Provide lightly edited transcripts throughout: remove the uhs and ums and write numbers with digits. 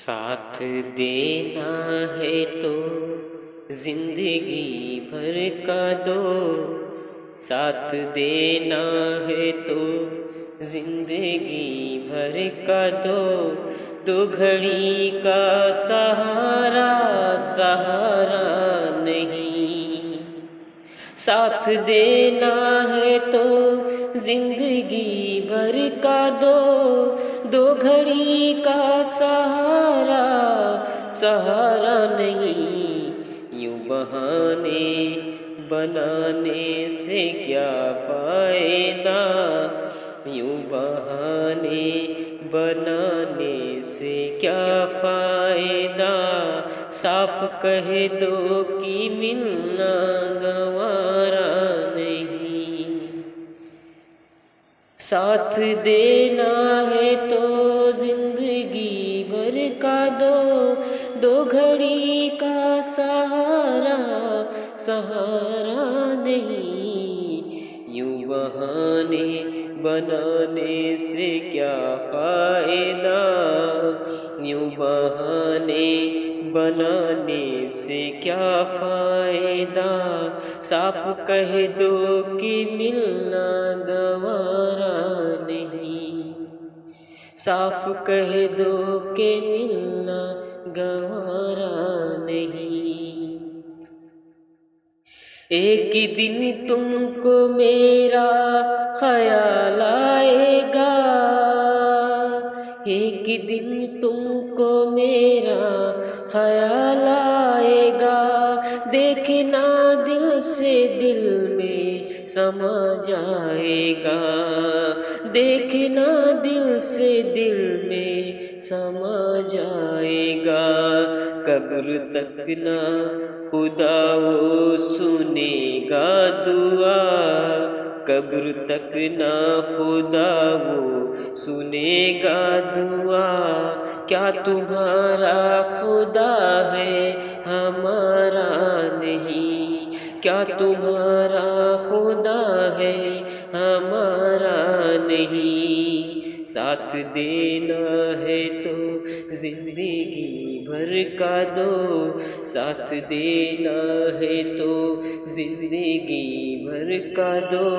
साथ देना है तो जिंदगी भर का दो, साथ देना है तो जिंदगी भर का दो, दो घड़ी का सहारा सहारा नहीं। साथ देना है तो जिंदगी भर का दो, दो घड़ी का सहारा सहारा नहीं। यूं बहाने बनाने से क्या फायदा, यूं बहाने बनाने से क्या फायदा। साफ कह दो कि मिलना गवारा नहीं। साथ देना है तो जिंदगी भर का दो, दो घड़ी का सहारा सहारा नहीं। यूं बहाने बनाने से क्या फायदा, यूं बहाने बनाने से क्या फायदा। साफ कह दो कि मिलना गवारा नहीं, साफ कह दो कि मिलना गवारा नहीं। एक दिन तुमको मेरा ख्याल आएगा, एक दिन तुमको मेरा ख्याल आएगा। देखना दिल से दिल में समा जाएगा, देखना दिल से दिल में समा जाएगा। कब्र तक ना खुदा वो सुनेगा दुआ, कब्र तक ना खुदा वो सुनेगा दुआ। क्या तुम्हारा खुदा है हमारा नहीं, क्या तुम्हारा खुदा है हमारा नहीं। साथ देना है तो जिंदगी भर का दो, साथ देना है तो जिंदगी भर का दो,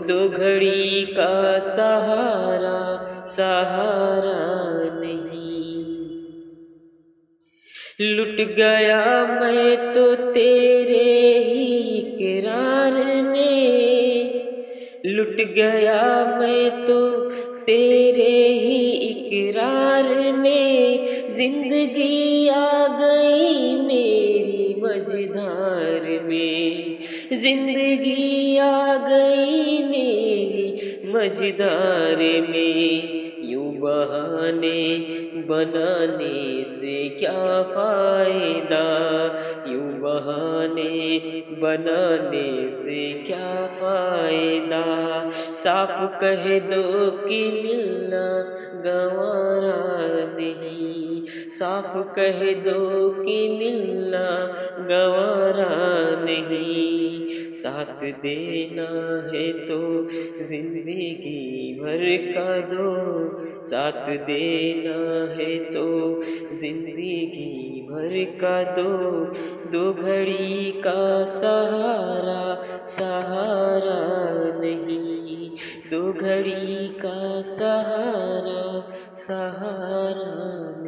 दो घड़ी का सहारा सहारा नहीं। लुट गया मैं तो तेरे ही इकरार में, लुट गया मैं तो तेरे ही इकरार में। जिंदगी आ गई मेरी मझधार में, जिंदगी आ गई मेरी मझधार में। यूं बहाने बनाने से क्या फायदा, यूं बहाने बनाने से क्या फायदा। साफ कह दो कि मिलना गवारा नहीं, साफ कह दो कि मिलना गवारा नहीं। साथ देना है तो जिंदगी भर का दो, साथ देना है तो जिंदगी भर का दो, दो घड़ी का सहारा सहारा नहीं, दो घड़ी का सहारा सहारा।